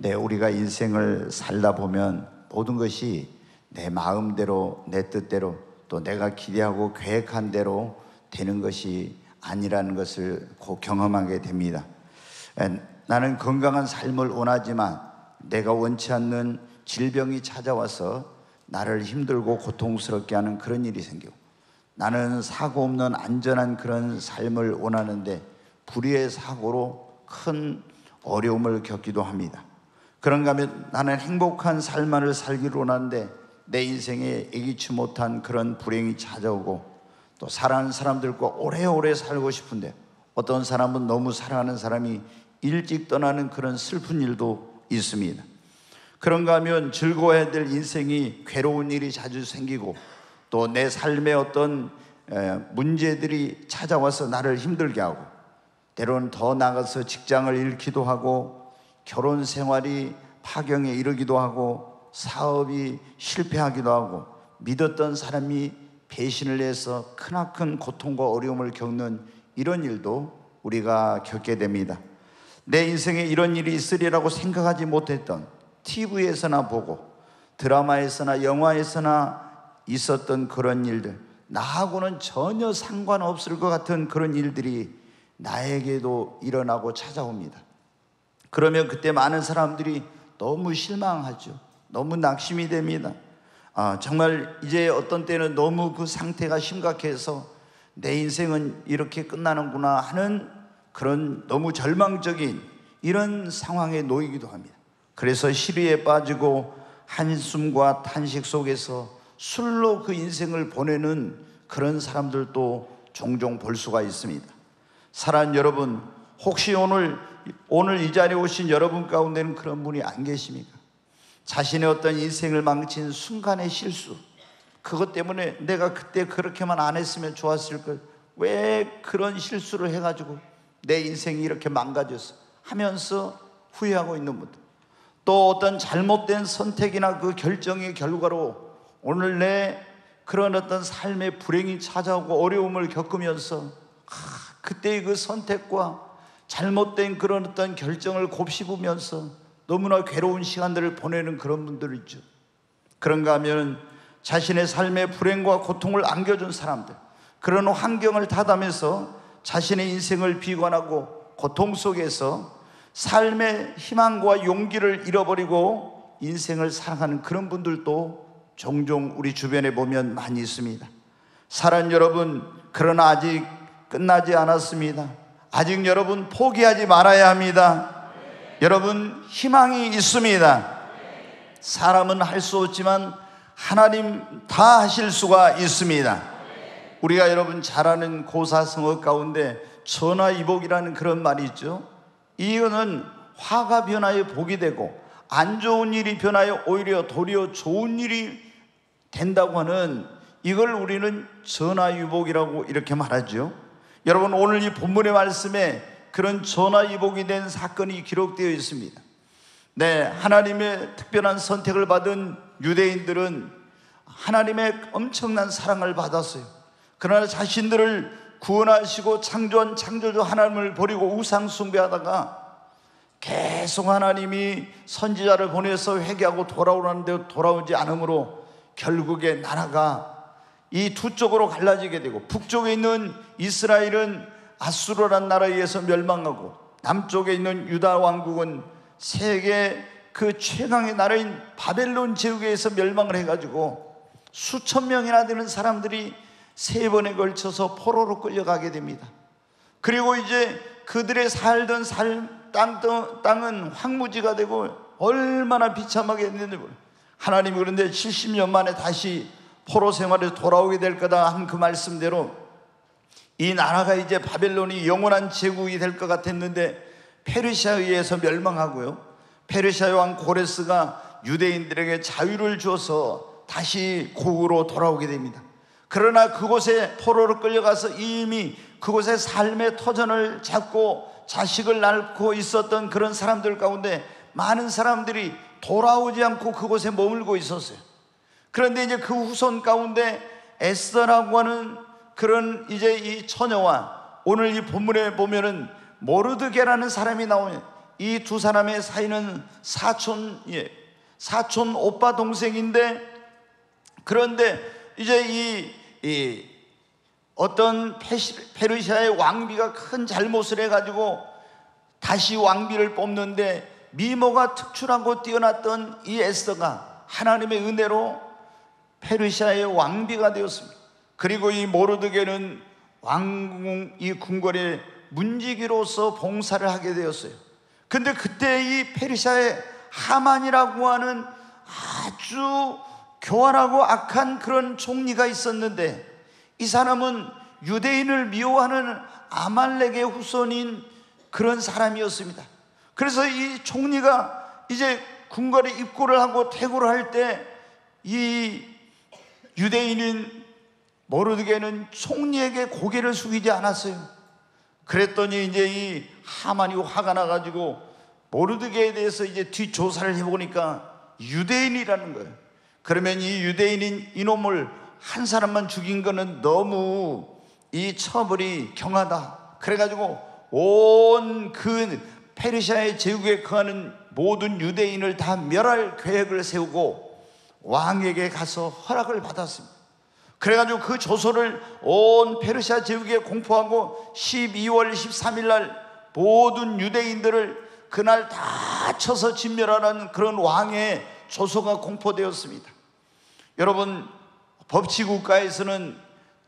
우리가 인생을 살다 보면 모든 것이 내 마음대로, 내 뜻대로, 또 내가 기대하고 계획한 대로 되는 것이 아니라는 것을 곧 경험하게 됩니다. 나는 건강한 삶을 원하지만 내가 원치 않는 질병이 찾아와서 나를 힘들고 고통스럽게 하는 그런 일이 생기고, 나는 사고 없는 안전한 그런 삶을 원하는데 불의의 사고로 큰 어려움을 겪기도 합니다. 그런가 하면 나는 행복한 삶만을 살기를 원하는데 내 인생에 예기치 못한 그런 불행이 찾아오고, 또 사랑하는 사람들과 오래오래 살고 싶은데 어떤 사람은 너무 사랑하는 사람이 일찍 떠나는 그런 슬픈 일도 있습니다. 그런가 하면 즐거워야 될 인생이 괴로운 일이 자주 생기고, 또 내 삶에 어떤 문제들이 찾아와서 나를 힘들게 하고, 때로는 더 나아가서 직장을 잃기도 하고, 결혼 생활이 파경에 이르기도 하고, 사업이 실패하기도 하고, 믿었던 사람이 배신을 해서 크나큰 고통과 어려움을 겪는 이런 일도 우리가 겪게 됩니다. 내 인생에 이런 일이 있으리라고 생각하지 못했던, TV에서나 보고 드라마에서나 영화에서나 있었던 그런 일들, 나하고는 전혀 상관없을 것 같은 그런 일들이 나에게도 일어나고 찾아옵니다. 그러면 그때 많은 사람들이 너무 실망하죠. 너무 낙심이 됩니다. 정말 이제 어떤 때는 너무 그 상태가 심각해서 내 인생은 이렇게 끝나는구나 하는 그런 너무 절망적인 이런 상황에 놓이기도 합니다. 그래서 시리에 빠지고 한숨과 탄식 속에서 술로 그 인생을 보내는 그런 사람들도 종종 볼 수가 있습니다. 사랑하는 여러분, 혹시 오늘 이 자리에 오신 여러분 가운데는 그런 분이 안 계십니까? 자신의 어떤 인생을 망친 순간의 실수, 그것 때문에 내가 그때 그렇게만 안 했으면 좋았을 걸, 왜 그런 실수를 해가지고 내 인생이 이렇게 망가졌어 하면서 후회하고 있는 분들, 또 어떤 잘못된 선택이나 그 결정의 결과로 오늘 내 그런 어떤 삶의 불행이 찾아오고 어려움을 겪으면서 그때의 그 선택과 잘못된 그런 어떤 결정을 곱씹으면서 너무나 괴로운 시간들을 보내는 그런 분들 있죠. 그런가 하면 자신의 삶의 불행과 고통을 안겨준 사람들, 그런 환경을 탓하면서 자신의 인생을 비관하고 고통 속에서 삶의 희망과 용기를 잃어버리고 인생을 살아가는 그런 분들도 종종 우리 주변에 보면 많이 있습니다. 사랑하는 여러분, 그러나 아직 끝나지 않았습니다. 아직 여러분 포기하지 말아야 합니다. 여러분, 희망이 있습니다. 사람은 할 수 없지만 하나님 다 하실 수가 있습니다. 우리가 여러분 잘 아는 고사성어 가운데 전화위복이라는 그런 말이 있죠. 이거는 화가 변하여 복이 되고 안 좋은 일이 변하여 오히려 도리어 좋은 일이 된다고 하는, 이걸 우리는 전화위복이라고 이렇게 말하죠. 여러분, 오늘 이 본문의 말씀에 그런 전화위복이 된 사건이 기록되어 있습니다. 하나님의 특별한 선택을 받은 유대인들은 하나님의 엄청난 사랑을 받았어요. 그러나 자신들을 구원하시고 창조한 창조주 하나님을 버리고 우상 숭배하다가 계속 하나님이 선지자를 보내서 회개하고 돌아오라는데 돌아오지 않으므로 결국에 나라가 이 두 쪽으로 갈라지게 되고, 북쪽에 있는 이스라엘은 아수르라는 나라에 의해서 멸망하고, 남쪽에 있는 유다 왕국은 세계 그 최강의 나라인 바벨론 제국에 의해서 멸망을 해가지고 수천 명이나 되는 사람들이 세 번에 걸쳐서 포로로 끌려가게 됩니다. 그리고 이제 그들의 살던 땅은 황무지가 되고 얼마나 비참하게 했는지, 하나님이 그런데 70년 만에 다시 포로 생활에서 돌아오게 될 거다 한 그 말씀대로 이 나라가 이제 바벨론이 영원한 제국이 될 것 같았는데 페르시아에 의해서 멸망하고요, 페르시아 왕 고레스가 유대인들에게 자유를 주어서 다시 고국으로 돌아오게 됩니다. 그러나 그곳에 포로로 끌려가서 이미 그곳에 삶의 터전을 잡고 자식을 낳고 있었던 그런 사람들 가운데 많은 사람들이 돌아오지 않고 그곳에 머물고 있었어요. 그런데 이제 그 후손 가운데 에스더라고 하는 그런 이제 이 처녀와, 오늘 이 본문에 보면은 모르드게라는 사람이 나오면, 이 두 사람의 사이는 사촌 오빠 동생인데, 그런데 이제 이 어떤 페르시아의 왕비가 큰 잘못을 해가지고 다시 왕비를 뽑는데, 미모가 특출하고 뛰어났던 이 에스더가 하나님의 은혜로 페르시아의 왕비가 되었습니다. 그리고 이 모르드게는 왕궁 이 궁궐의 문지기로서 봉사를 하게 되었어요. 근데 그때 이 페르시아의 하만이라고 하는 아주 교활하고 악한 그런 총리가 있었는데, 이 사람은 유대인을 미워하는 아말렉의 후손인 그런 사람이었습니다. 그래서 이 총리가 이제 궁궐에 입고를 하고 퇴고를 할 때, 이 유대인인 모르드게는 총리에게 고개를 숙이지 않았어요. 그랬더니 이제 이 하만이 화가 나가지고 모르드게에 대해서 이제 뒷조사를 해보니까 유대인이라는 거예요. 그러면 이 유대인인 이놈을 한 사람만 죽인 거는 너무 이 처벌이 경하다. 그래가지고 온 그 페르시아의 제국에 거하는 모든 유대인을 다 멸할 계획을 세우고 왕에게 가서 허락을 받았습니다. 그래가지고 그 조서를 온 페르시아 제국에 공포하고 12월 13일 날 모든 유대인들을 그날 다 쳐서 진멸하라는 그런 왕의 조서가 공포되었습니다. 여러분, 법치국가에서는,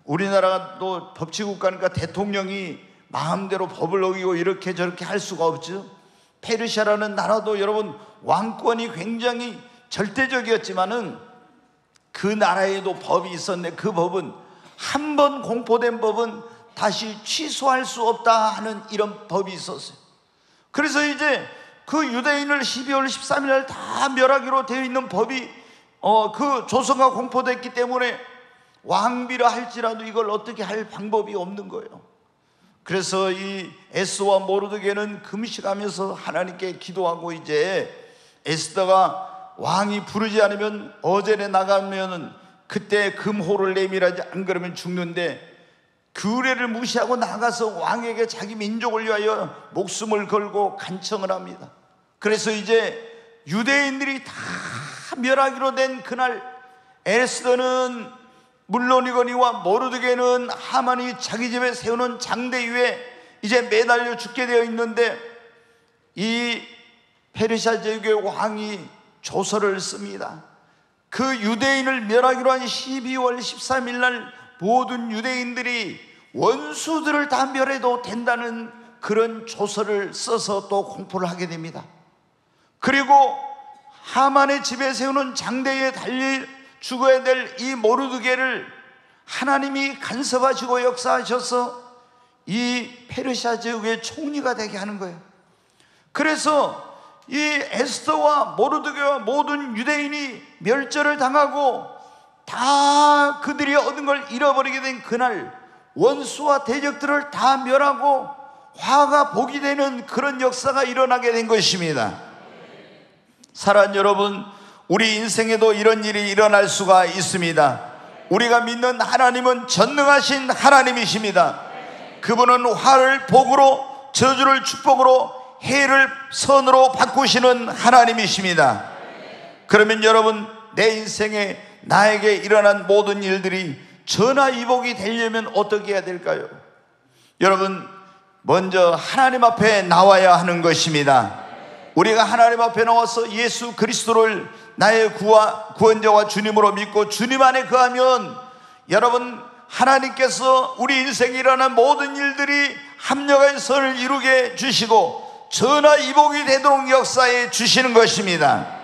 우리나라가 또 법치국가니까 대통령이 마음대로 법을 어기고 이렇게 저렇게 할 수가 없죠. 페르시아라는 나라도 여러분 왕권이 굉장히 절대적이었지만은 그 나라에도 법이 있었는데, 그 법은 한 번 공포된 법은 다시 취소할 수 없다 하는 이런 법이 있었어요. 그래서 이제 그 유대인을 12월 13일 날 다 멸하기로 되어 있는 법이 그 조서가 공포됐기 때문에 왕비라 할지라도 이걸 어떻게 할 방법이 없는 거예요. 그래서 이 에스더와 모르드게는 금식하면서 하나님께 기도하고, 이제 에스더가 왕이 부르지 않으면 어제에 나가면 그때 금호를 내밀하지 안 그러면 죽는데, 그 의례를 무시하고 나가서 왕에게 자기 민족을 위하여 목숨을 걸고 간청을 합니다. 그래서 이제 유대인들이 다 멸하기로 된 그날, 에스더는 물론이거니와 모르드게는 하만이 자기 집에 세우는 장대 위에 이제 매달려 죽게 되어 있는데, 이 페르시아 제국의 왕이 조서를 씁니다. 그 유대인을 멸하기로 한 12월 13일 날 모든 유대인들이 원수들을 다 멸해도 된다는 그런 조서를 써서 또 공포를 하게 됩니다. 그리고 하만의 집에 세우는 장대에 달려 죽어야 될 이 모르드게를 하나님이 간섭하시고 역사하셔서 이 페르시아 제국의 총리가 되게 하는 거예요. 그래서 이 에스더와 모르드게와 모든 유대인이 멸절을 당하고 다 그들이 얻은 걸 잃어버리게 된 그날, 원수와 대적들을 다 멸하고 화가 복이 되는 그런 역사가 일어나게 된 것입니다. 사랑하는 여러분, 우리 인생에도 이런 일이 일어날 수가 있습니다. 우리가 믿는 하나님은 전능하신 하나님이십니다. 그분은 화를 복으로, 저주를 축복으로, 해를 선으로 바꾸시는 하나님이십니다. 그러면 여러분, 내 인생에 나에게 일어난 모든 일들이 전화위복이 되려면 어떻게 해야 될까요? 여러분, 먼저 하나님 앞에 나와야 하는 것입니다. 우리가 하나님 앞에 나와서 예수 그리스도를 나의 구원자와 주님으로 믿고 주님 안에 거하면, 여러분, 하나님께서 우리 인생에 일어난 모든 일들이 합력의 선을 이루게 주시고 전화위복이 되도록 역사해 주시는 것입니다.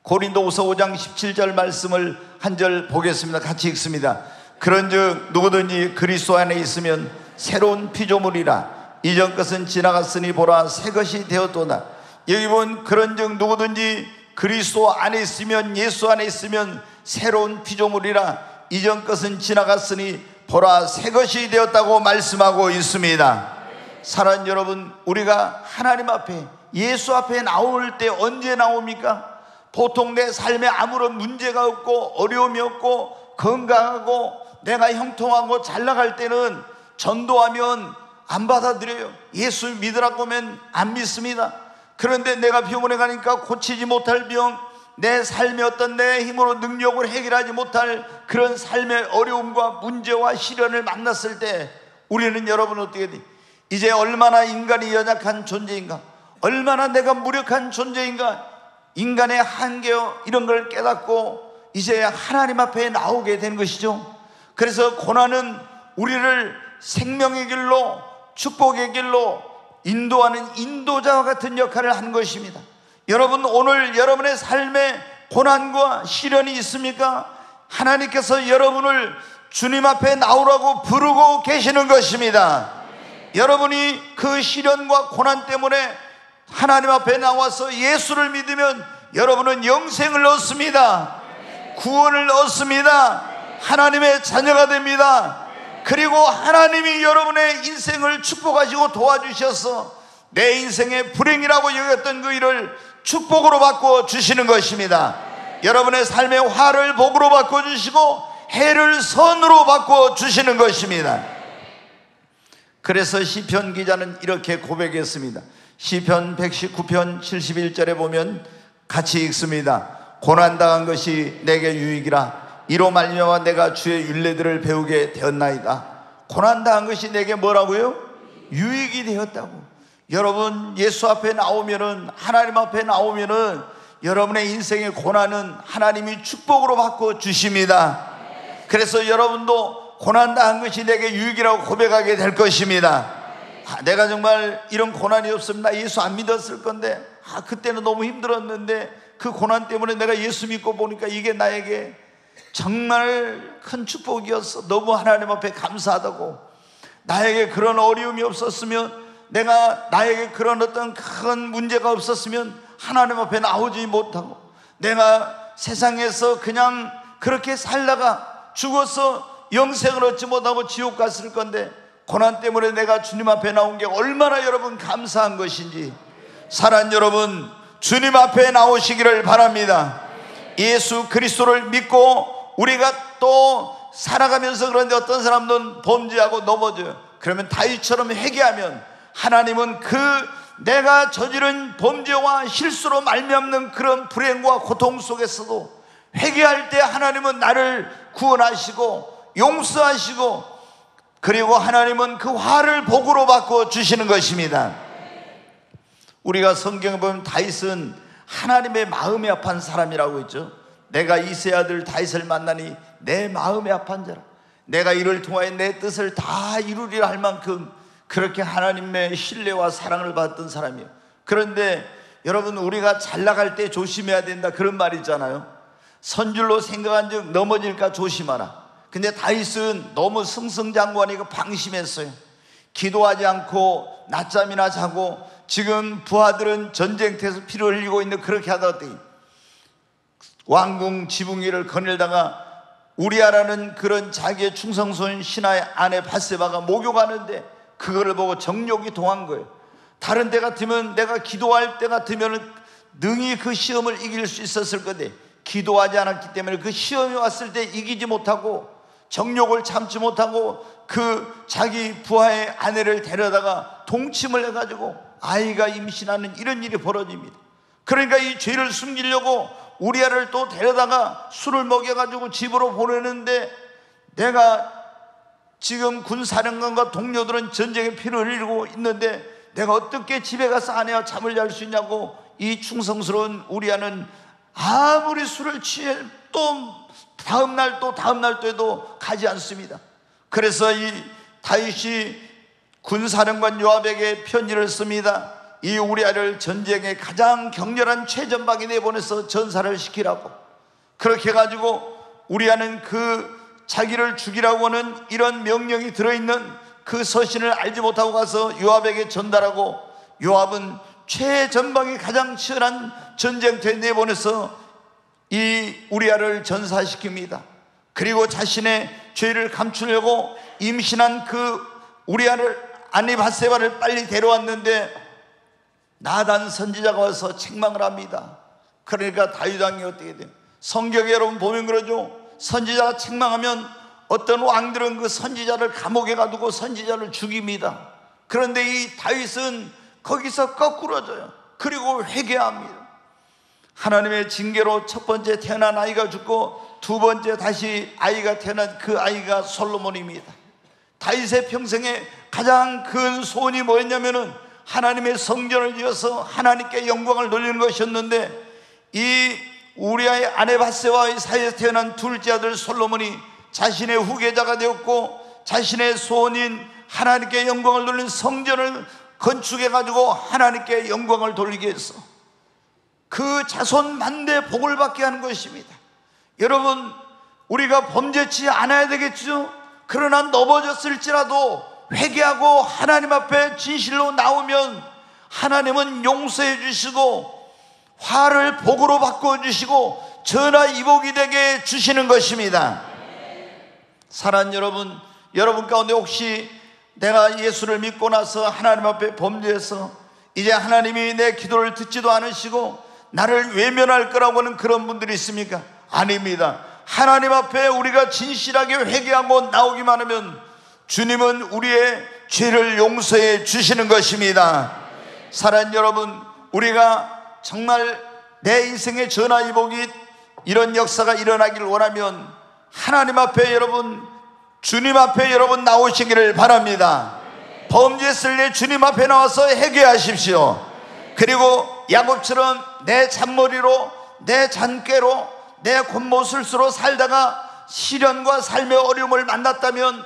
고린도후서 5장 17절 말씀을 한 절 보겠습니다. 같이 읽습니다. 그런즉 누구든지 그리스도 안에 있으면 새로운 피조물이라, 이전 것은 지나갔으니 보라 새 것이 되었도다. 여기 보면 그런즉 누구든지 그리스도 안에 있으면, 예수 안에 있으면 새로운 피조물이라, 이전 것은 지나갔으니 보라 새 것이 되었다고 말씀하고 있습니다. 사랑하는 여러분, 우리가 하나님 앞에, 예수 앞에 나올 때 언제 나옵니까? 보통 내 삶에 아무런 문제가 없고 어려움이 없고 건강하고 내가 형통하고 잘 나갈 때는 전도하면 안 받아들여요. 예수 믿으라고 하면 안 믿습니다. 그런데 내가 병원에 가니까 고치지 못할 병, 내 삶의 어떤 내 힘으로 능력을 해결하지 못할 그런 삶의 어려움과 문제와 시련을 만났을 때 우리는 여러분 어떻게 돼? 이제 얼마나 인간이 연약한 존재인가, 얼마나 내가 무력한 존재인가, 인간의 한계요 이런 걸 깨닫고 이제 하나님 앞에 나오게 된 것이죠. 그래서 고난은 우리를 생명의 길로, 축복의 길로 인도하는 인도자와 같은 역할을 한 것입니다. 여러분, 오늘 여러분의 삶에 고난과 시련이 있습니까? 하나님께서 여러분을 주님 앞에 나오라고 부르고 계시는 것입니다. 여러분이 그 시련과 고난 때문에 하나님 앞에 나와서 예수를 믿으면 여러분은 영생을 얻습니다. 구원을 얻습니다. 하나님의 자녀가 됩니다. 그리고 하나님이 여러분의 인생을 축복하시고 도와주셔서 내 인생의 불행이라고 여겼던 그 일을 축복으로 바꿔 주시는 것입니다. 여러분의 삶의 화를 복으로 바꿔 주시고 해를 선으로 바꿔 주시는 것입니다. 그래서 시편 기자는 이렇게 고백했습니다. 시편 119편 71절에 보면 같이 읽습니다. 고난당한 것이 내게 유익이라. 이로 말미암아 내가 주의 율례들을 배우게 되었나이다. 고난당한 것이 내게 뭐라고요? 유익이 되었다고. 여러분, 예수 앞에 나오면은, 하나님 앞에 나오면은 여러분의 인생의 고난은 하나님이 축복으로 바꿔 주십니다. 그래서 여러분도 고난당한 것이 내게 유익이라고 고백하게 될 것입니다. 내가 정말 이런 고난이 없으면 나 예수 안 믿었을 건데, 그때는 너무 힘들었는데 그 고난 때문에 내가 예수 믿고 보니까 이게 나에게 정말 큰 축복이었어. 너무 하나님 앞에 감사하다고. 나에게 그런 어려움이 없었으면, 나에게 그런 어떤 큰 문제가 없었으면 하나님 앞에 나오지 못하고 내가 세상에서 그냥 그렇게 살다가 죽어서 영생을 얻지 못하고 지옥 갔을 건데, 고난 때문에 내가 주님 앞에 나온 게 얼마나 여러분 감사한 것인지. 사랑하는 여러분, 주님 앞에 나오시기를 바랍니다. 예수 그리스도를 믿고 우리가 또 살아가면서, 그런데 어떤 사람들은 범죄하고 넘어져요. 그러면 다윗처럼 회개하면 하나님은 그 내가 저지른 범죄와 실수로 말미암는 그런 불행과 고통 속에서도 회개할 때 하나님은 나를 구원하시고 용서하시고, 그리고 하나님은 그 화를 복으로 바꿔 주시는 것입니다. 우리가 성경에 보면 다윗은 하나님의 마음이 아파한 사람이라고 했죠. 내가 이새의 아들 다윗을 만나니 내 마음이 아파한 자라. 내가 이를 통하여 내 뜻을 다 이루리라 할 만큼 그렇게 하나님의 신뢰와 사랑을 받았던 사람이에요. 그런데 여러분, 우리가 잘 나갈 때 조심해야 된다 그런 말 있잖아요. 선줄로 생각한 즉 넘어질까 조심하라. 근데 다윗은 너무 승승장구하니까 방심했어요. 기도하지 않고 낮잠이나 자고, 지금 부하들은 전쟁터에서 피를 흘리고 있는데 그렇게 하다가 왕궁 지붕 위를 거닐다가 우리아라는 그런 자기의 충성스러운 신하의 아내 밧세바가 목욕하는데 그거를 보고 정욕이 동한 거예요. 다른 때 같으면, 내가 기도할 때 같으면 능히 그 시험을 이길 수 있었을 건데 기도하지 않았기 때문에 그 시험이 왔을 때 이기지 못하고 정욕을 참지 못하고 그 자기 부하의 아내를 데려다가 동침을 해가지고 아이가 임신하는 이런 일이 벌어집니다. 그러니까 이 죄를 숨기려고 우리아를 또 데려다가 술을 먹여가지고 집으로 보내는데, 내가 지금 군사령관과 동료들은 전쟁에 피를 흘리고 있는데 내가 어떻게 집에 가서 아내와 잠을 잘 수 있냐고 이 충성스러운 우리아는 아무리 술을 취해 또 다음날 또에도 가지 않습니다. 그래서 이 다윗이 군사령관 요압에게 편지를 씁니다. 이 우리아를 전쟁의 가장 격렬한 최전방에 내보내서 전사를 시키라고. 그렇게 해가지고 우리아는 그 자기를 죽이라고 하는 이런 명령이 들어있는 그 서신을 알지 못하고 가서 요압에게 전달하고, 요압은 최전방에 가장 치열한 전쟁터에 내보내서 이 우리아를 전사시킵니다. 그리고 자신의 죄를 감추려고 임신한 그 우리아를, 아내 밧세바를 빨리 데려왔는데 나단 선지자가 와서 책망을 합니다. 그러니까 다윗 왕이 어떻게 돼요? 성경에 여러분 보면 그러죠. 선지자가 책망하면 어떤 왕들은 그 선지자를 감옥에 가두고 선지자를 죽입니다. 그런데 이 다윗은 거기서 거꾸로져요. 그리고 회개합니다. 하나님의 징계로 첫 번째 태어난 아이가 죽고 두 번째 다시 아이가 태어난 그 아이가 솔로몬입니다. 다윗의 평생에 가장 큰 소원이 뭐였냐면은 하나님의 성전을 지어서 하나님께 영광을 돌리는 것이었는데, 이 우리아의 아내 밧세바와의 사이에서 태어난 둘째 아들 솔로몬이 자신의 후계자가 되었고, 자신의 소원인 하나님께 영광을 돌리는 성전을 건축해가지고 하나님께 영광을 돌리기 위해서 그 자손 만대 복을 받게 하는 것입니다. 여러분, 우리가 범죄치 않아야 되겠죠? 그러나 넘어졌을지라도 회개하고 하나님 앞에 진실로 나오면 하나님은 용서해 주시고 화를 복으로 바꿔주시고 전화위복이 되게 주시는 것입니다. 사랑하는 여러분, 여러분 가운데 혹시 내가 예수를 믿고 나서 하나님 앞에 범죄해서 이제 하나님이 내 기도를 듣지도 않으시고 나를 외면할 거라고 하는 그런 분들이 있습니까? 아닙니다. 하나님 앞에 우리가 진실하게 회개하고 나오기만 하면 주님은 우리의 죄를 용서해 주시는 것입니다. 사랑하는 여러분, 우리가 정말 내 인생의 전화위복이 이런 역사가 일어나기를 원하면 하나님 앞에 여러분, 주님 앞에 여러분 나오시기를 바랍니다. 범죄했을 때 주님 앞에 나와서 회개하십시오. 그리고 야곱처럼 내 잔머리로, 내 잔꾀로, 내 곤모술수로 살다가 시련과 삶의 어려움을 만났다면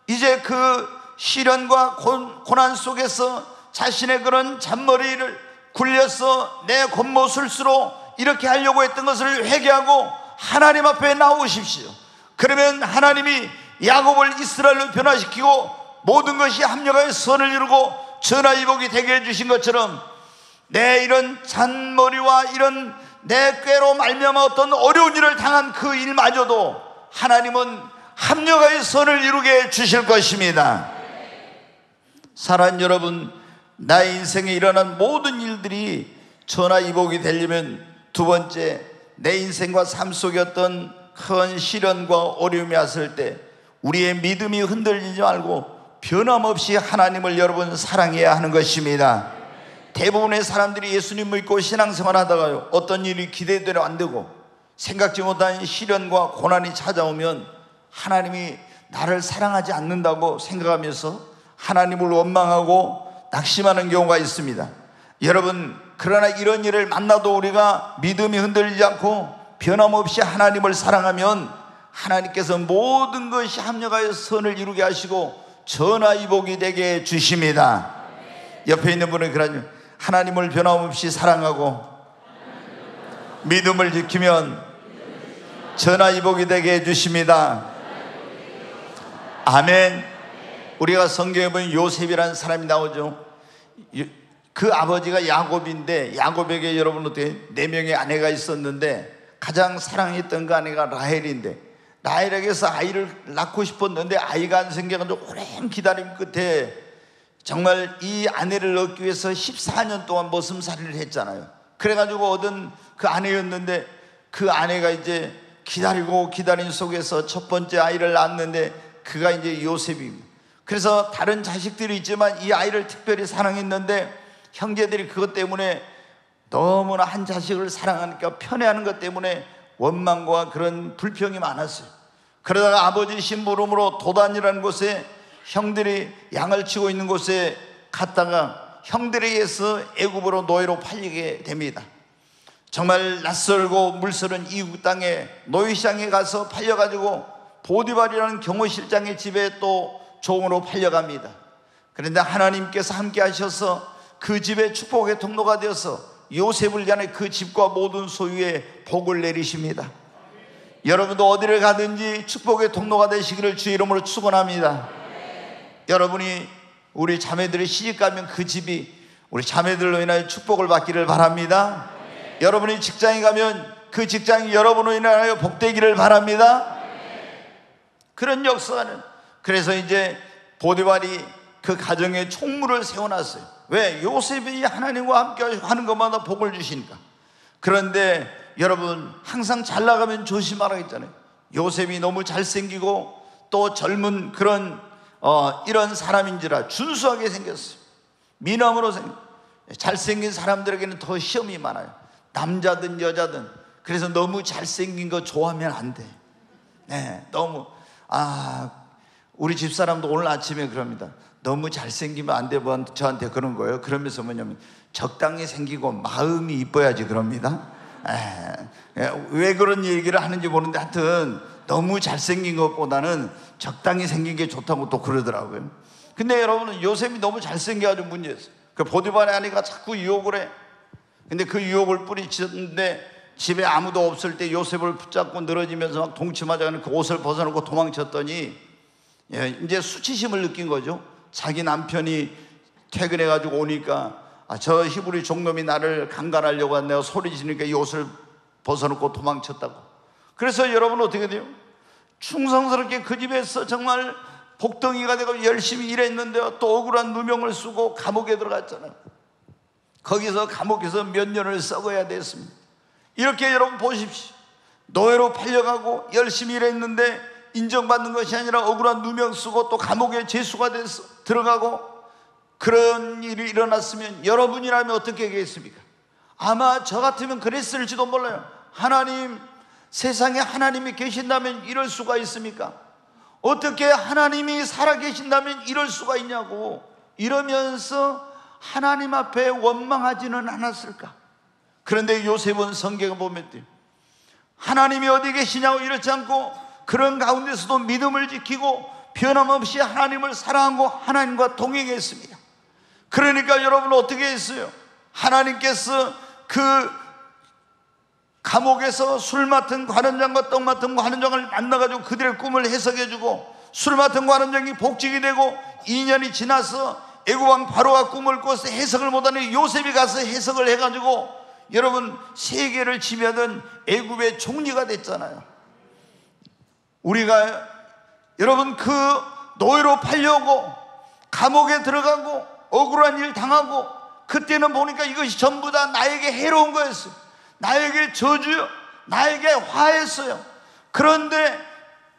이제 그 시련과 고난 속에서 자신의 그런 잔머리를 굴려서 내 곤모술수로 이렇게 하려고 했던 것을 회개하고 하나님 앞에 나오십시오. 그러면 하나님이 야곱을 이스라엘로 변화시키고 모든 것이 합력하여 선을 이루고 전화위복이 되게 해주신 것처럼 내 이런 잔머리와 이런 내 꾀로 말미암아 어떤 어려운 일을 당한 그 일마저도 하나님은 합력하여 선을 이루게 주실 것입니다. 사랑하는 여러분, 나의 인생에 일어난 모든 일들이 전화위복이 되려면 두 번째, 내 인생과 삶 속에 어떤 큰 시련과 어려움이 왔을 때 우리의 믿음이 흔들리지 말고 변함없이 하나님을 여러분 사랑해야 하는 것입니다. 대부분의 사람들이 예수님 믿고 신앙생활 하다가요, 어떤 일이 기대대로 안 되고 생각지 못한 시련과 고난이 찾아오면 하나님이 나를 사랑하지 않는다고 생각하면서 하나님을 원망하고 낙심하는 경우가 있습니다. 여러분, 그러나 이런 일을 만나도 우리가 믿음이 흔들리지 않고 변함없이 하나님을 사랑하면 하나님께서 모든 것이 합력하여 선을 이루게 하시고 전화위복이 되게 주십니다. 옆에 있는 분은 그러죠. 하나님을 변함없이 사랑하고 믿음을 지키면 전화위복이 되게 해주십니다. 아멘. 우리가 성경에 보면 요셉이라는 사람이 나오죠. 그 아버지가 야곱인데 야곱에게 여러분 어떻게 4명의 아내가 있었는데 가장 사랑했던 그 아내가 라헬인데 라헬에게서 아이를 낳고 싶었는데 아이가 안 생겨가지고 오랜 기다림 끝에 정말 이 아내를 얻기 위해서 14년 동안 머슴살이를 했잖아요. 그래가지고 얻은 그 아내였는데 그 아내가 이제 기다리고 기다린 속에서 첫 번째 아이를 낳았는데 그가 이제 요셉입니다. 그래서 다른 자식들이 있지만 이 아이를 특별히 사랑했는데 형제들이 그것 때문에 너무나 한 자식을 사랑하니까 편애하는 것 때문에 원망과 그런 불평이 많았어요. 그러다가 아버지 심부름으로 도단이라는 곳에 형들이 양을 치고 있는 곳에 갔다가 형들에 의해서 애굽으로 노예로 팔리게 됩니다. 정말 낯설고 물서른 이국 땅에 노예시장에 가서 팔려가지고 보디발이라는 경호실장의 집에 또 종으로 팔려갑니다. 그런데 하나님께서 함께 하셔서 그 집의 축복의 통로가 되어서 요셉을 향해 그 집과 모든 소유에 복을 내리십니다. 여러분도 어디를 가든지 축복의 통로가 되시기를 주의 이름으로 축원합니다. 여러분이 우리 자매들이 시집가면 그 집이 우리 자매들로 인하여 축복을 받기를 바랍니다. 여러분이 직장에 가면 그 직장이 여러분으로 인하여 복되기를 바랍니다. 그런 역사는, 그래서 이제 보디발이 그 가정에 총무를 세워놨어요. 왜? 요셉이 하나님과 함께 하는 것마다 복을 주시니까. 그런데 여러분, 항상 잘 나가면 조심하라 했잖아요. 요셉이 너무 잘생기고 또 젊은 그런 이런 사람인지라 준수하게 생겼어요. 미남으로 생겼어요. 잘생긴 사람들에게는 더 시험이 많아요. 남자든 여자든. 그래서 너무 잘생긴 거 좋아하면 안 돼. 네, 너무 우리 집사람도 오늘 아침에 그럽니다. 너무 잘생기면 안 돼. 저한테 그런 거예요. 그러면서 뭐냐면 적당히 생기고 마음이 이뻐야지 그럽니다. 왜 그런 얘기를 하는지 모르는데 하여튼 너무 잘생긴 것보다는 적당히 생긴 게 좋다고 또 그러더라고요. 근데 여러분은 요셉이 너무 잘생겨가지고 문제였어요. 그 보디발의 아내가 자꾸 유혹을 해. 근데 그 유혹을 뿌리쳤는데 집에 아무도 없을 때 요셉을 붙잡고 늘어지면서 막 동침하자고 그 옷을 벗어놓고 도망쳤더니 이제 수치심을 느낀 거죠. 자기 남편이 퇴근해가지고 오니까 저 히브리 종놈이 나를 강간하려고 한다고 소리 지르니까 이 옷을 벗어놓고 도망쳤다고. 그래서 여러분 어떻게 돼요? 충성스럽게 그 집에서 정말 복덩이가 되고 열심히 일했는데 또 억울한 누명을 쓰고 감옥에 들어갔잖아요. 거기서 감옥에서 몇 년을 썩어야 됐습니다. 이렇게 여러분 보십시오. 노예로 팔려가고 열심히 일했는데 인정받는 것이 아니라 억울한 누명 쓰고 또 감옥에 재수가 돼서 들어가고, 그런 일이 일어났으면 여러분이라면 어떻게 하겠습니까? 아마 저 같으면 그랬을지도 몰라요. 하나님, 세상에 하나님이 계신다면 이럴 수가 있습니까? 어떻게 하나님이 살아계신다면 이럴 수가 있냐고 이러면서 하나님 앞에 원망하지는 않았을까? 그런데 요셉은 성경에 보면 하나님이 어디 계시냐고 이렇지 않고 그런 가운데서도 믿음을 지키고 변함없이 하나님을 사랑하고 하나님과 동행했습니다. 그러니까 여러분 어떻게 했어요? 하나님께서 그 감옥에서 술 맡은 관원장과 떡 맡은 관원장을 만나가지고 그들의 꿈을 해석해주고, 술 맡은 관원장이 복직이 되고 2년이 지나서 애국왕 바로가 꿈을 꿔서 해석을 못하니 요셉이 가서 해석을 해가지고 여러분 세계를 지배하던 애굽의 총리가 됐잖아요. 우리가 여러분 그 노예로 팔려고 감옥에 들어가고 억울한 일 당하고, 그때는 보니까 이것이 전부 다 나에게 해로운 거였어요. 나에게 저주요, 나에게 화했어요. 그런데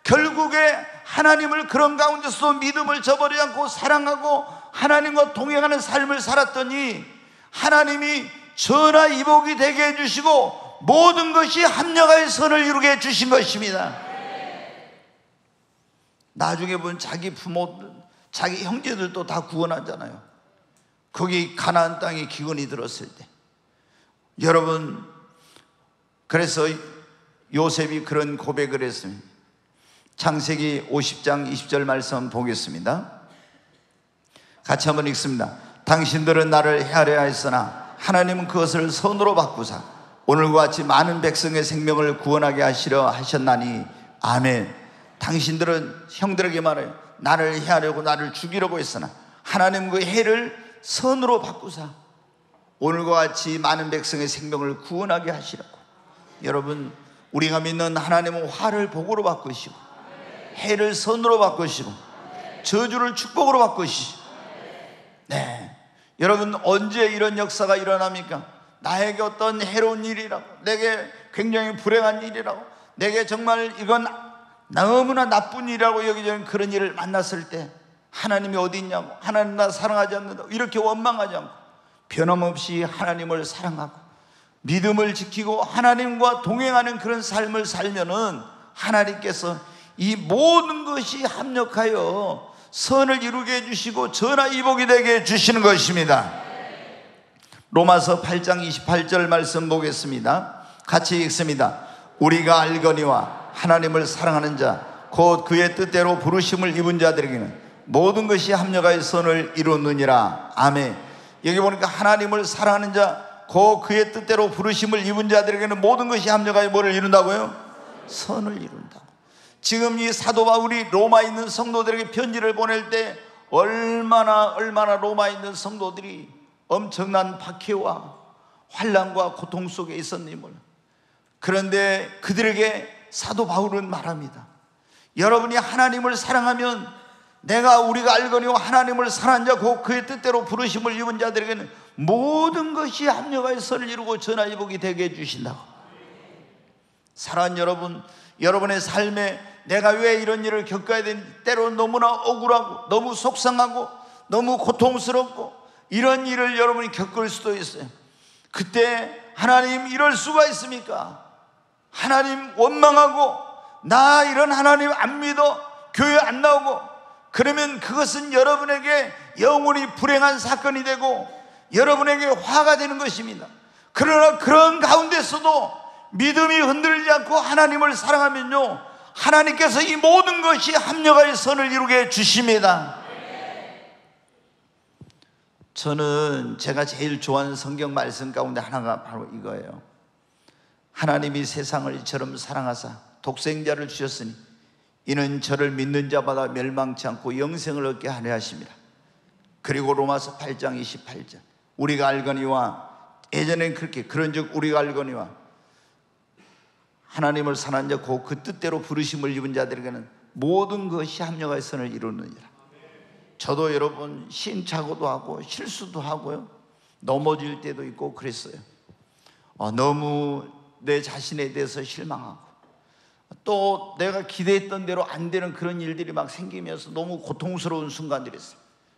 결국에 하나님을 그런 가운데서도 믿음을 저버리지 않고 사랑하고 하나님과 동행하는 삶을 살았더니 하나님이 전화 이복이 되게 해주시고 모든 것이 합력하여 선을 이루게 해주신 것입니다. 나중에 보면 자기 부모들, 자기 형제들도 다 구원하잖아요. 거기 가나안 땅에 기근이 들었을 때. 여러분, 그래서 요셉이 그런 고백을 했습니다. 창세기 50장 20절 말씀 보겠습니다. 같이 한번 읽습니다. 당신들은 나를 헤아려 하였으나 하나님은 그것을 선으로 바꾸사 오늘과 같이 많은 백성의 생명을 구원하게 하시려 하셨나니 아멘. 당신들은 형들에게 말해요. 나를 해하려고 나를 죽이려고 했으나 하나님은 그 해를 선으로 바꾸사 오늘과 같이 많은 백성의 생명을 구원하게 하시라고. 여러분, 우리가 믿는 하나님은 화를 복으로 바꾸시고 해를 선으로 바꾸시고 저주를 축복으로 바꾸시고. 네, 여러분 언제 이런 역사가 일어납니까? 나에게 어떤 해로운 일이라고, 내게 굉장히 불행한 일이라고, 내게 정말 이건 너무나 나쁜 일이라고 여기저기 그런 일을 만났을 때 하나님이 어디 있냐고, 하나님 나 사랑하지 않는다고 이렇게 원망하지 않고 변함없이 하나님을 사랑하고 믿음을 지키고 하나님과 동행하는 그런 삶을 살면은 하나님께서 이 모든 것이 합력하여 선을 이루게 해주시고 전화이복이 되게 해주시는 것입니다. 로마서 8장 28절 말씀 보겠습니다. 같이 읽습니다. 우리가 알거니와 하나님을 사랑하는 자 곧 그의 뜻대로 부르심을 입은 자들에게는 모든 것이 합력하여 선을 이루느니라. 아멘. 여기 보니까 하나님을 사랑하는 자 곧 그의 뜻대로 부르심을 입은 자들에게는 모든 것이 합력하여 뭐를 이룬다고요? 선을 이룬다고. 지금 이 사도 바울이 로마에 있는 성도들에게 편지를 보낼 때 얼마나 로마에 있는 성도들이 엄청난 박해와 환난과 고통 속에 있었는지 몰라요. 그런데 그들에게 사도 바울은 말합니다. 여러분이 하나님을 사랑하면 우리가 알거니와 하나님을 사랑하는 자 곧 그의 뜻대로 부르심을 입은 자들에게는 모든 것이 합력하여 선을 이루고 전화이복이 되게 해주신다고. 사랑하는 여러분, 여러분의 삶에 내가 왜 이런 일을 겪어야 되는지 때로는 너무나 억울하고 너무 속상하고 너무 고통스럽고 이런 일을 여러분이 겪을 수도 있어요. 그때 하나님 이럴 수가 있습니까? 하나님 원망하고 나 이런 하나님 안 믿어, 교회 안 나오고, 그러면 그것은 여러분에게 영원히 불행한 사건이 되고 여러분에게 화가 되는 것입니다. 그러나 그런 가운데서도 믿음이 흔들리지 않고 하나님을 사랑하면요, 하나님께서 이 모든 것이 합력하여 선을 이루게 주십니다. 저는 제가 제일 좋아하는 성경 말씀 가운데 하나가 바로 이거예요. 하나님이 세상을 이처럼 사랑하사 독생자를 주셨으니 이는 저를 믿는 자마다 멸망치 않고 영생을 얻게 하려 하심이라. 그리고 로마서 8장 28절, 우리가 알거니와, 예전엔 그렇게 그런즉 우리가 알거니와 하나님을 사랑하는 자 곧 그 뜻대로 부르심을 입은 자들에게는 모든 것이 합력하여 선을 이루느니라. 저도 여러분 시행착오도 하고 실수도 하고요, 넘어질 때도 있고 그랬어요. 너무 내 자신에 대해서 실망하고 또 내가 기대했던 대로 안 되는 그런 일들이 막 생기면서 너무 고통스러운 순간들이 있어요.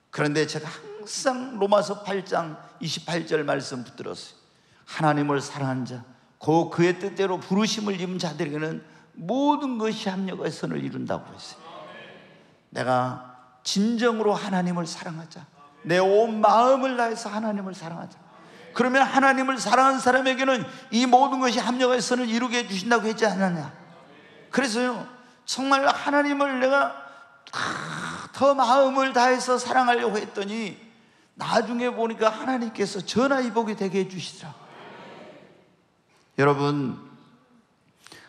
그런데 제가 항상 로마서 8장 28절 말씀 붙들었어요. 하나님을 사랑하는 자 곧 그의 뜻대로 부르심을 입은 자들에게는 모든 것이 합력하여 선을 이룬다고 했어요. 내가 진정으로 하나님을 사랑하자, 내 온 마음을 다해서 하나님을 사랑하자. 그러면 하나님을 사랑하는 사람에게는 이 모든 것이 합력하여 선을 이루게 해주신다고 했지 않느냐. 그래서요, 정말 하나님을 내가 더 마음을 다해서 사랑하려고 했더니 나중에 보니까 하나님께서 전화위복이 되게 해주시더라고요. 여러분,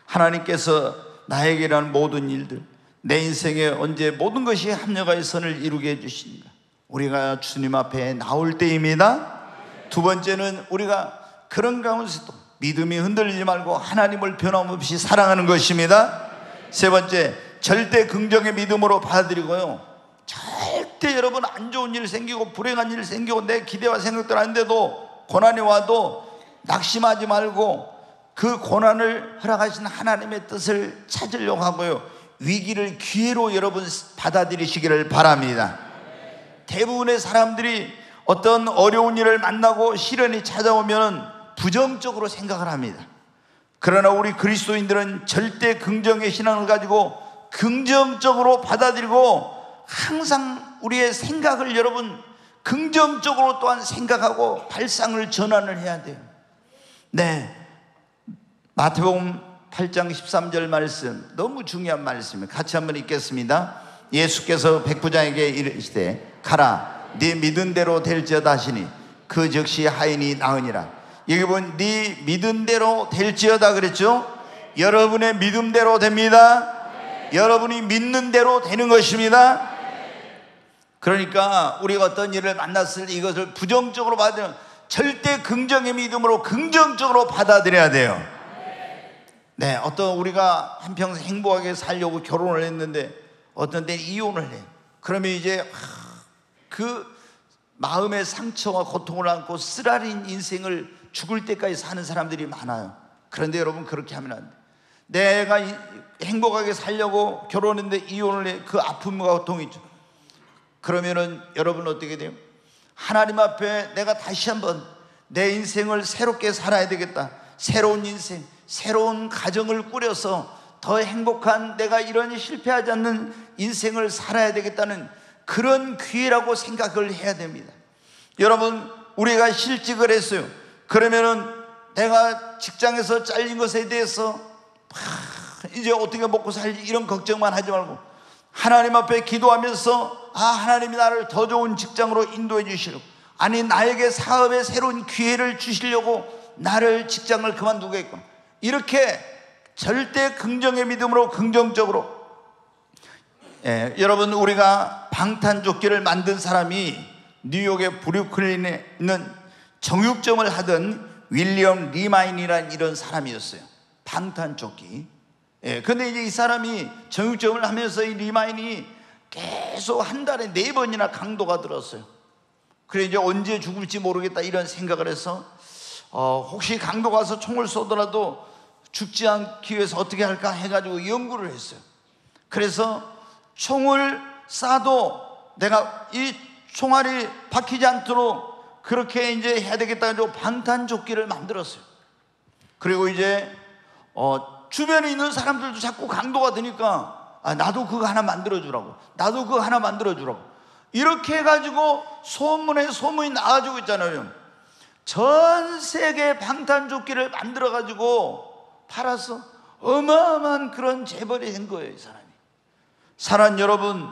하나님께서 나에게 일하는 모든 일들, 내 인생에 언제 모든 것이 합력하여 선을 이루게 해주십니다. 우리가 주님 앞에 나올 때입니다. 두 번째는 우리가 그런 가운데서도 믿음이 흔들리지 말고 하나님을 변함없이 사랑하는 것입니다. 세 번째, 절대 긍정의 믿음으로 받아들이고요, 절대 여러분 안 좋은 일 생기고 불행한 일 생기고 내 기대와 생각대로 안 돼도 고난이 와도 낙심하지 말고 그 고난을 허락하신 하나님의 뜻을 찾으려고 하고요, 위기를 기회로 여러분 받아들이시기를 바랍니다. 대부분의 사람들이 어떤 어려운 일을 만나고 시련이 찾아오면 부정적으로 생각을 합니다. 그러나 우리 그리스도인들은 절대 긍정의 신앙을 가지고 긍정적으로 받아들이고 항상 우리의 생각을 여러분 긍정적으로 또한 생각하고 발상을 전환을 해야 돼요. 네, 마태복음 8장 13절 말씀 너무 중요한 말씀입니다. 같이 한번 읽겠습니다. 예수께서 백부장에게 이르시되 가라, 네 믿은 대로 될지어다 하시니 그 즉시 하인이 나으니라. 여기 보면 네 믿은 대로 될지어다 그랬죠? 여러분의 믿음대로 됩니다. 여러분이 믿는 대로 되는 것입니다. 그러니까 우리가 어떤 일을 만났을 때 이것을 부정적으로 받으면 절대 긍정의 믿음으로 긍정적으로 받아들여야 돼요. 네, 어떤 우리가 한평생 행복하게 살려고 결혼을 했는데 어떤 때는 이혼을 해요. 그러면 이제 그 마음의 상처와 고통을 안고 쓰라린 인생을 죽을 때까지 사는 사람들이 많아요. 그런데 여러분 그렇게 하면 안 돼요. 내가 행복하게 살려고 결혼했는데 이혼을 해. 그 아픔과 고통이죠. 그러면은 여러분 어떻게 돼요? 하나님 앞에 내가 다시 한번 내 인생을 새롭게 살아야 되겠다, 새로운 인생, 새로운 가정을 꾸려서 더 행복한, 내가 이런 실패하지 않는 인생을 살아야 되겠다는 그런 기회라고 생각을 해야 됩니다. 여러분, 우리가 실직을 했어요. 그러면은 내가 직장에서 잘린 것에 대해서 이제 어떻게 먹고 살지 이런 걱정만 하지 말고 하나님 앞에 기도하면서 하나님이 나를 더 좋은 직장으로 인도해 주시려고, 아니 나에게 사업의 새로운 기회를 주시려고 나를 직장을 그만두겠구나, 이렇게 절대 긍정의 믿음으로 긍정적으로. 여러분, 우리가 방탄조끼를 만든 사람이 뉴욕의 브루클린에 있는 정육점을 하던 윌리엄 리마인이라는 이런 사람이었어요. 방탄조끼. 근데 이제 이 사람이 정육점을 하면서 이 리마인이 계속 한 달에 4번이나 강도가 들었어요. 그래 이제 언제 죽을지 모르겠다 이런 생각을 해서 혹시 강도가 와서 총을 쏘더라도 죽지 않기 위해서 어떻게 할까 해가지고 연구를 했어요. 그래서 총을 쏴도 내가 이 총알이 박히지 않도록 그렇게 이제 해야 되겠다 해서 방탄조끼를 만들었어요. 그리고 이제 주변에 있는 사람들도 자꾸 강도가 되니까 나도 그거 하나 만들어주라고, 나도 그거 하나 만들어주라고, 이렇게 해가지고 소문에 소문이 나가지고 있잖아요. 전 세계 방탄조끼를 만들어가지고 팔아서 어마어마한 그런 재벌이 된 거예요, 이 사람이. 사랑하는 여러분,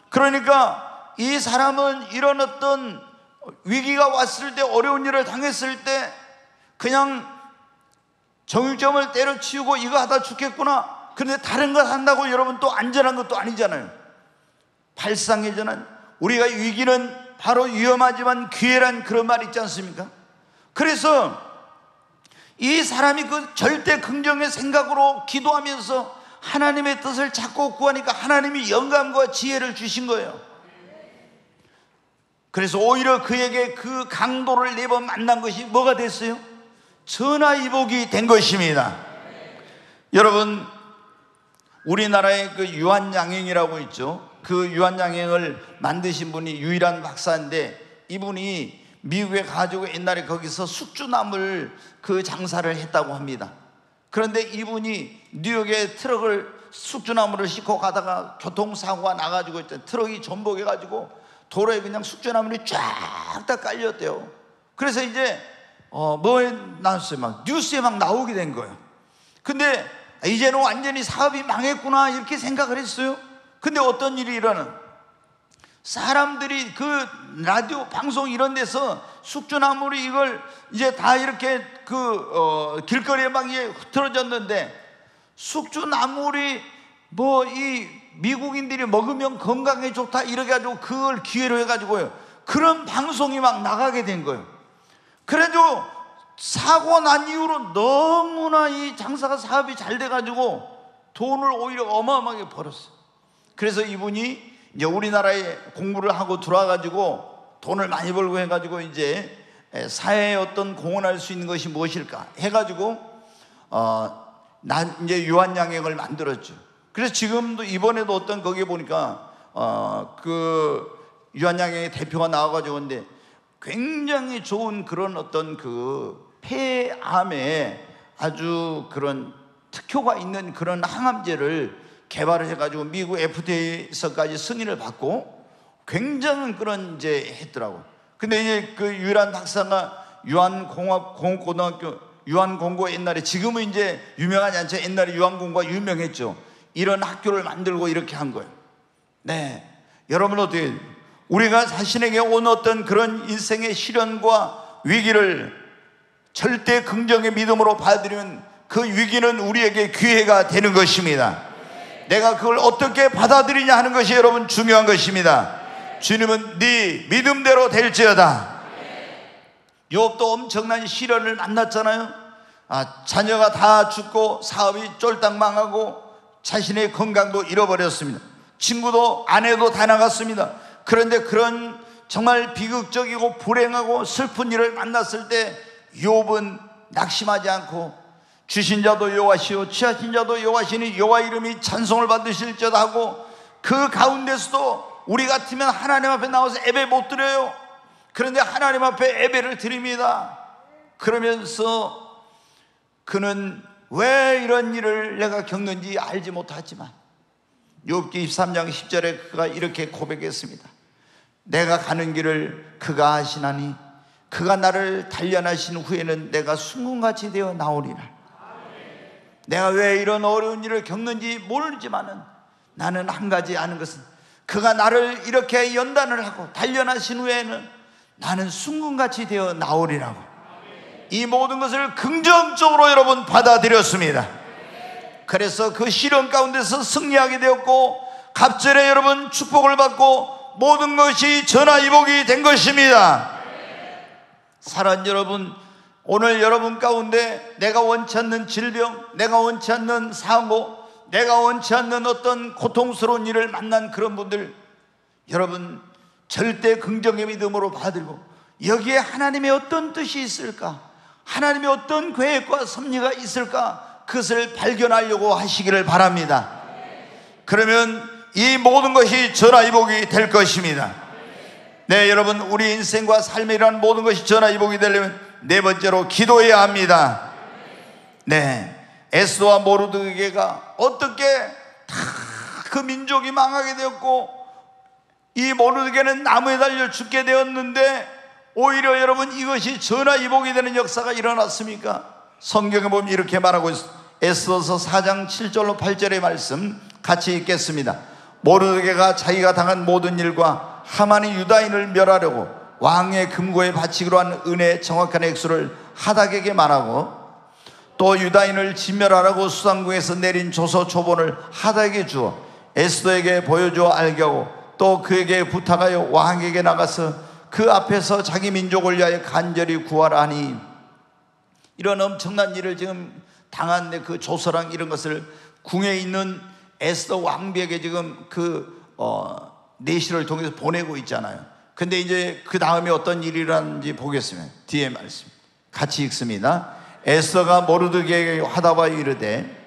그러니까 이 사람은 이런 어떤 위기가 왔을 때, 어려운 일을 당했을 때 그냥 정육점을 때려치우고 이거 하다 죽겠구나, 그런데 다른 거 한다고 여러분 또 안전한 것도 아니잖아요. 발상해전한 우리가 위기는 바로 위험하지만 기회란 그런 말 있지 않습니까? 그래서 이 사람이 그 절대 긍정의 생각으로 기도하면서 하나님의 뜻을 찾고 구하니까 하나님이 영감과 지혜를 주신 거예요. 그래서 오히려 그에게 그 강도를 4번 만난 것이 뭐가 됐어요? 전화위복이 된 것입니다. 여러분, 우리나라의 그 유한양행이라고 있죠. 그 유한양행을 만드신 분이 유일한 박사인데, 이분이 미국에 가지고 옛날에 거기서 숙주나물 그 장사를 했다고 합니다. 그런데 이분이 뉴욕에 트럭을 숙주나물을 싣고 가다가 교통사고가 나가지고 트럭이 전복해가지고 도로에 그냥 숙주나물이 쫙 다 깔렸대요. 그래서 이제 뭐에 나왔어요? 막 뉴스에 막 나오게 된 거예요. 근데 이제는 완전히 사업이 망했구나 이렇게 생각을 했어요. 근데 어떤 일이 일어나? 사람들이 그 라디오 방송 이런 데서 숙주나물이 이걸 이제 다 이렇게 길거리에 막 흐트러졌는데, 숙주나물이 뭐 이 미국인들이 먹으면 건강에 좋다 이렇게 가지고 그걸 기회로 해가지고요, 그런 방송이 막 나가게 된 거예요. 그래도 사고 난 이후로 너무나 이 장사가 사업이 잘 돼가지고 돈을 오히려 어마어마하게 벌었어요. 그래서 이분이 이제 우리나라에 공부를 하고 들어와가지고 돈을 많이 벌고 해가지고 이제 사회에 어떤 공헌할 수 있는 것이 무엇일까 해가지고 이제 유한양행을 만들었죠. 그래서 지금도 이번에도 어떤 거기에 보니까 그 유한양행의 대표가 나와가지고 근데 굉장히 좋은 그런 어떤 그 폐암에 아주 그런 특효가 있는 그런 항암제를 개발을 해가지고 미국 FDA에서까지 승인을 받고 굉장한 그런 이제 했더라고요. 근데 이제 그 유일한 박사가 유한공고등학교, 유한공고 옛날에, 지금은 이제 유명하지 않죠. 옛날에 유한공고가 유명했죠. 이런 학교를 만들고 이렇게 한 거예요. 네, 여러분 어떻게, 우리가 자신에게 온 어떤 그런 인생의 시련과 위기를 절대 긍정의 믿음으로 받아들이면 그 위기는 우리에게 기회가 되는 것입니다. 내가 그걸 어떻게 받아들이냐 하는 것이 여러분 중요한 것입니다. 주님은 네 믿음대로 될지어다. 욥도 엄청난 시련을 만났잖아요. 자녀가 다 죽고 사업이 쫄딱 망하고 자신의 건강도 잃어버렸습니다. 친구도 아내도 다 나갔습니다. 그런데 그런 정말 비극적이고 불행하고 슬픈 일을 만났을 때 욥은 낙심하지 않고 주신 자도 여호와시오 취하신 자도 여호와시니 여호와 이름이 찬송을 받으실지어다 하고, 그 가운데서도 우리 같으면 하나님 앞에 나와서 예배 못 드려요. 그런데 하나님 앞에 예배를 드립니다. 그러면서 그는 왜 이런 일을 내가 겪는지 알지 못하지만 욥기 23장 10절에 그가 이렇게 고백했습니다. 내가 가는 길을 그가 아시나니 그가 나를 단련하신 후에는 내가 순금같이 되어 나오리라. 내가 왜 이런 어려운 일을 겪는지 모르지만은 나는 한 가지 아는 것은 그가 나를 이렇게 연단을 하고 단련하신 후에는 나는 순금같이 되어 나오리라고. 이 모든 것을 긍정적으로 여러분 받아들였습니다. 그래서 그 시련 가운데서 승리하게 되었고 갑절에 여러분 축복을 받고 모든 것이 전화위복이 된 것입니다. 사랑하는 여러분, 오늘 여러분 가운데 내가 원치 않는 질병, 내가 원치 않는 사고, 내가 원치 않는 어떤 고통스러운 일을 만난 그런 분들, 여러분 절대 긍정의 믿음으로 받들고 여기에 하나님의 어떤 뜻이 있을까, 하나님의 어떤 계획과 섭리가 있을까, 그것을 발견하려고 하시기를 바랍니다. 그러면 이 모든 것이 전화위복이 될 것입니다. 네, 여러분, 우리 인생과 삶이라는 모든 것이 전화위복이 되려면 네 번째로 기도해야 합니다. 네, 에스더와 모르드게가 어떻게 다 그 민족이 망하게 되었고 이 모르드게는 나무에 달려 죽게 되었는데 오히려 여러분 이것이 전화위복이 되는 역사가 일어났습니까? 성경에 보면 이렇게 말하고 있습니다. 에스더서 4장 7절로 8절의 말씀 같이 읽겠습니다. 모르드게가 자기가 당한 모든 일과 하만이 유다인을 멸하려고 왕의 금고에 바치기로 한 은혜의 정확한 액수를 하닥에게 말하고 또 유다인을 진멸하라고 수상궁에서 내린 조서 초본을 하닥에게 주어 에스더에게 보여주어 알게 하고 또 그에게 부탁하여 왕에게 나가서 그 앞에서 자기 민족을 위하여 간절히 구하라 하니, 이런 엄청난 일을 지금 당한 그 조서랑 이런 것을 궁에 있는 에스더 왕비에게 지금 내시를 통해서 보내고 있잖아요. 근데 이제 그 다음에 어떤 일이 일어났는지 보겠습니다. 뒤에 말씀 같이 읽습니다. 에스더가 모르드게에게 화답하여 이르되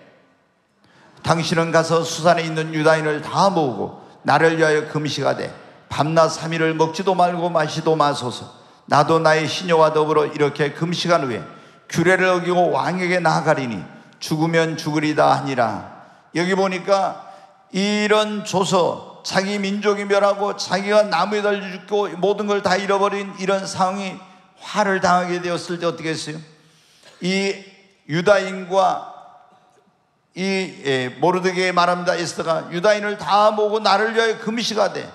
당신은 가서 수산에 있는 유다인을 다 모으고 나를 위하여 금식하되 밤낮 3일을 먹지도 말고 마시도 마소서. 나도 나의 시녀와 더불어 이렇게 금식한 후에 규례를 어기고 왕에게 나아가리니 죽으면 죽으리다 하니라. 여기 보니까 이런 조서, 자기 민족이 멸하고 자기가 나무에 달려 죽고 모든 걸 다 잃어버린 이런 상황이 화를 당하게 되었을 때 어떻게 했어요? 이 유다인과 이 모르드게에 말합니다. 에스더가 유다인을 다 모으고 나를 위하여 금식하되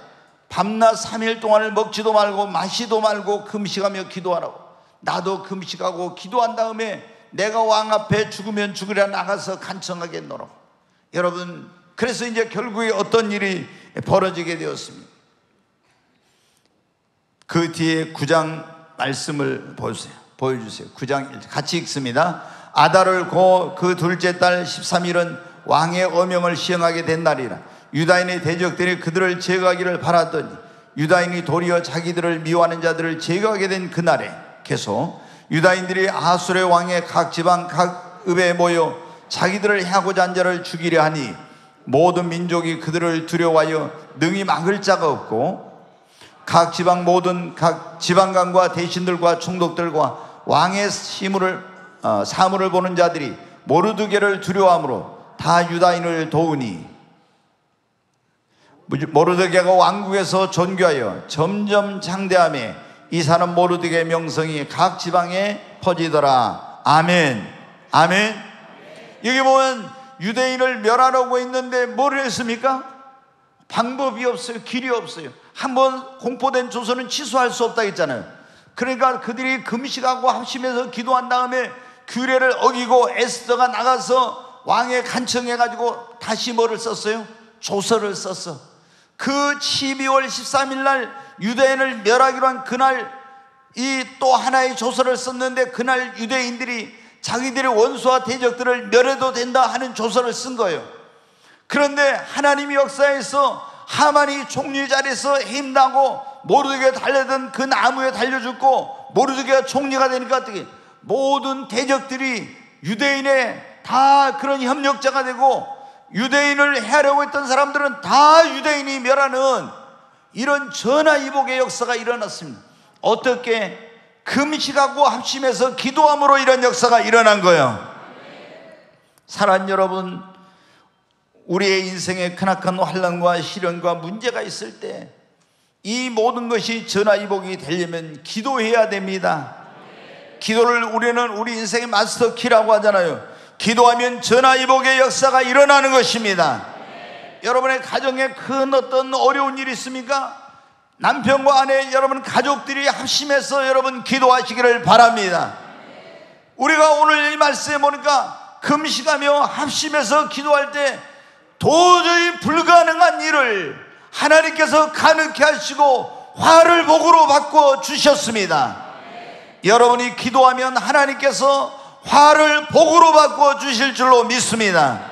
밤낮 3일 동안을 먹지도 말고 마시도 말고 금식하며 기도하라고. 나도 금식하고 기도한 다음에 내가 왕 앞에 죽으면 죽으리라 나가서 간청하겠노라. 여러분, 그래서 이제 결국에 어떤 일이 벌어지게 되었습니다. 그 뒤에 9장 말씀을 보여주세요. 9장 같이 읽습니다. 아달을 고 그 둘째 달 13일은 왕의 어명을 시행하게 된 날이라. 유다인의 대적들이 그들을 제거하기를 바랐더니 유다인이 도리어 자기들을 미워하는 자들을 제거하게 된 그날에 계속 유다인들이 아수르 왕의 각 지방 각 읍에 모여 자기들을 해하고자 한 자를 죽이려 하니 모든 민족이 그들을 두려워하여 능히 막을 자가 없고 각 지방 모든 각 지방관과 대신들과 총독들과 왕의 사물을 보는 자들이 모르드게를 두려워하므로 다 유다인을 도우니 모르드게가 왕국에서 존귀하여 점점 장대하며 이 사람 모르드게의 명성이 각 지방에 퍼지더라. 아멘. 아멘. 여기 보면 유대인을 멸하려고 했는데 뭘 했습니까? 방법이 없어요. 길이 없어요. 한번 공포된 조서는 취소할 수 없다 했잖아요. 그러니까 그들이 금식하고 합심해서 기도한 다음에 규례를 어기고 에스더가 나가서 왕에 간청해가지고 다시 뭐를 썼어요? 조서를 썼어. 그 12월 13일 날 유대인을 멸하기로 한 그날 이 또 하나의 조서를 썼는데 그날 유대인들이 자기들의 원수와 대적들을 멸해도 된다 하는 조서를 쓴 거예요. 그런데 하나님의 역사에서 하만이 총리 자리에서 힘나고 모르드게가 달려든 그 나무에 달려 죽고 모르드게가 총리가 되니까 어떻게 모든 대적들이 유대인의 다 그런 협력자가 되고 유대인을 해하려고 했던 사람들은 다 유대인이 멸하는 이런 전화위복의 역사가 일어났습니다. 어떻게? 금식하고 합심해서 기도함으로 이런 역사가 일어난 거예요. 사랑하는 여러분, 우리의 인생에 크나큰 환난과 시련과 문제가 있을 때 이 모든 것이 전화위복이 되려면 기도해야 됩니다. 기도를 우리는 우리 인생의 마스터 키라고 하잖아요. 기도하면 전화위복의 역사가 일어나는 것입니다. 여러분의 가정에 큰 어떤 어려운 일이 있습니까? 남편과 아내, 여러분 가족들이 합심해서 여러분 기도하시기를 바랍니다. 우리가 오늘 이 말씀에 보니까 금식하며 합심해서 기도할 때 도저히 불가능한 일을 하나님께서 가능케 하시고 화를 복으로 바꿔 주셨습니다. 여러분이 기도하면 하나님께서 화를 복으로 바꿔 주실 줄로 믿습니다.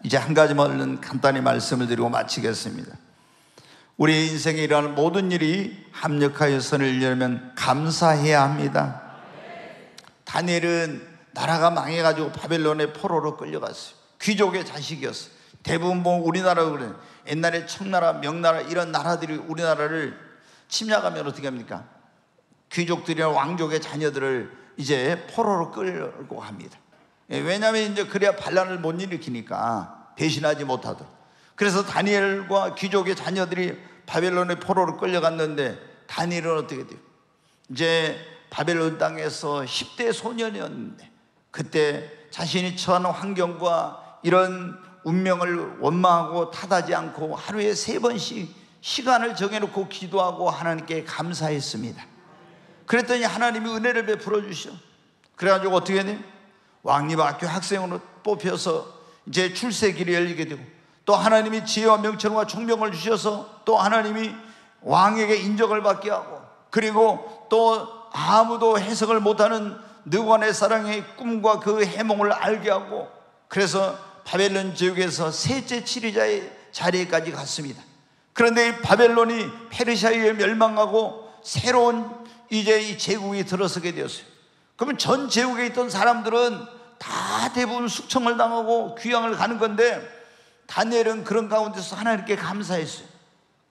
이제 한 가지만 간단히 말씀을 드리고 마치겠습니다. 우리 인생에 일어나는 모든 일이 합력하여 선을 이루려면 감사해야 합니다. 다니엘은 나라가 망해가지고 바벨론의 포로로 끌려갔어요. 귀족의 자식이었어요. 대부분 뭐 우리나라 그래. 옛날에 청나라, 명나라 이런 나라들이 우리나라를 침략하면 어떻게 합니까? 귀족들이나 왕족의 자녀들을 이제 포로로 끌고 갑니다. 왜냐하면 이제 그래야 반란을 못 일으키니까, 배신하지 못하도록. 그래서 다니엘과 귀족의 자녀들이 바벨론의 포로로 끌려갔는데, 다니엘은 어떻게 돼요? 이제 바벨론 땅에서 10대 소년이었는데, 그때 자신이 처한 환경과 이런 운명을 원망하고 탓하지 않고 하루에 3번씩 시간을 정해놓고 기도하고 하나님께 감사했습니다. 그랬더니 하나님이 은혜를 베풀어 주셔. 그래가지고 어떻게 돼요? 왕립학교 학생으로 뽑혀서 이제 출세길이 열리게 되고, 또 하나님이 지혜와 명철과 총명을 주셔서 또 하나님이 왕에게 인정을 받게 하고, 그리고 또 아무도 해석을 못하는 느부갓네살 사랑의 꿈과 그 해몽을 알게 하고, 그래서 바벨론 지옥에서 셋째 치리자의 자리에까지 갔습니다. 그런데 이 바벨론이 페르시아에 의해 멸망하고 새로운 이제 이 제국이 들어서게 되었어요. 그러면 전 제국에 있던 사람들은 다 대부분 숙청을 당하고 귀양을 가는 건데, 다니엘은 그런 가운데서 하나님께 감사했어요.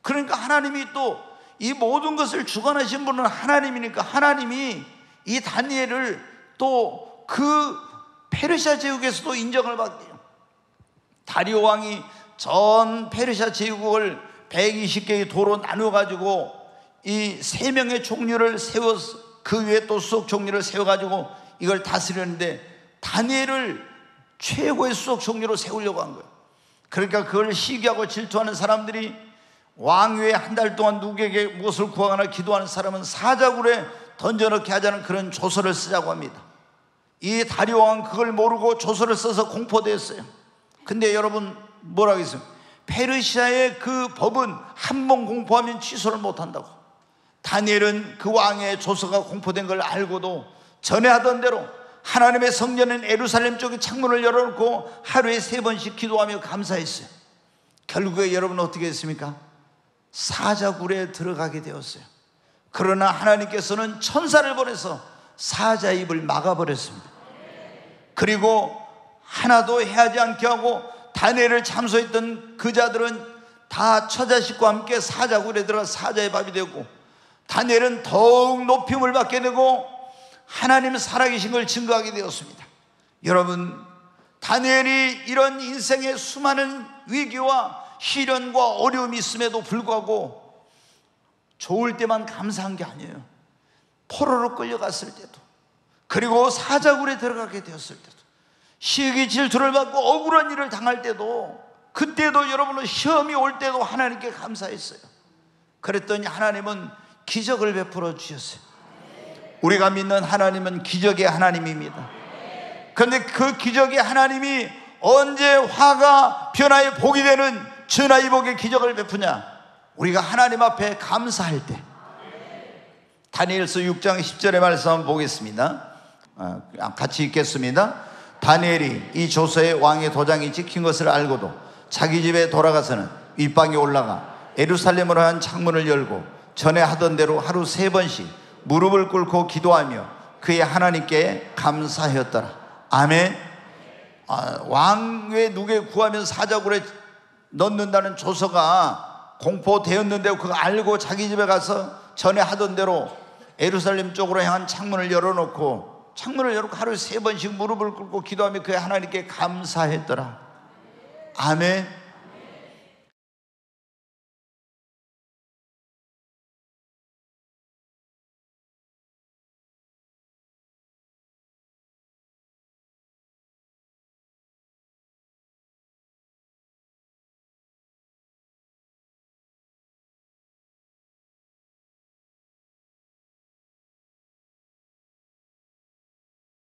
그러니까 하나님이 또 이 모든 것을 주관하신 분은 하나님이니까, 하나님이 이 다니엘을 또 그 페르시아 제국에서도 인정을 받게요. 다리오 왕이 전 페르시아 제국을 120개의 도로 나눠가지고 이 3명의 총리를 세워서 그 위에 또 수석 총리를 세워가지고 이걸 다스렸는데, 다니엘을 최고의 수석 총리로 세우려고 한 거예요. 그러니까 그걸 시기하고 질투하는 사람들이, 왕 위에 한 달 동안 누구에게 무엇을 구하거나 기도하는 사람은 사자굴에 던져넣게 하자는 그런 조서를 쓰자고 합니다. 이 다리오 왕은 그걸 모르고 조서를 써서 공포되었어요. 근데 여러분 뭐라고 했어요? 페르시아의 그 법은 한 번 공포하면 취소를 못한다고. 다니엘은 그 왕의 조서가 공포된 걸 알고도 전에 하던 대로 하나님의 성전인 예루살렘 쪽에 창문을 열어놓고 하루에 3번씩 기도하며 감사했어요. 결국에 여러분 어떻게 했습니까? 사자굴에 들어가게 되었어요. 그러나 하나님께서는 천사를 보내서 사자 입을 막아버렸습니다. 그리고 하나도 해하지 않게 하고, 다니엘을 참소했던 그 자들은 다 처자식과 함께 사자굴에 들어가 사자의 밥이 되고, 다니엘은 더욱 높임을 받게 되고 하나님 살아계신 걸 증거하게 되었습니다. 여러분, 다니엘이 이런 인생의 수많은 위기와 시련과 어려움이 있음에도 불구하고 좋을 때만 감사한 게 아니에요. 포로로 끌려갔을 때도, 그리고 사자굴에 들어가게 되었을 때도, 시기 질투를 받고 억울한 일을 당할 때도, 그때도 여러분은 시험이 올 때도 하나님께 감사했어요. 그랬더니 하나님은 기적을 베풀어 주셨어요. 우리가 믿는 하나님은 기적의 하나님입니다. 그런데 그 기적의 하나님이 언제 화가 변화의 복이 되는 전화의 복의 기적을 베푸냐? 우리가 하나님 앞에 감사할 때. 다니엘서 6장 10절의 말씀 한번 보겠습니다. 같이 읽겠습니다. 다니엘이 이 조서에 왕의 도장이 찍힌 것을 알고도 자기 집에 돌아가서는 윗방에 올라가 예루살렘으로 한 창문을 열고 전에 하던 대로 하루 3번씩 무릎을 꿇고 기도하며 그의 하나님께 감사하였더라. 아멘. 왕의 누구에 구하면 사자굴에 넣는다는 조서가 공포되었는데, 그거 알고 자기 집에 가서 전에 하던 대로 예루살렘 쪽으로 향한 창문을 열어놓고 하루에 3번씩 무릎을 꿇고 기도하며 그의 하나님께 감사했더라. 아멘.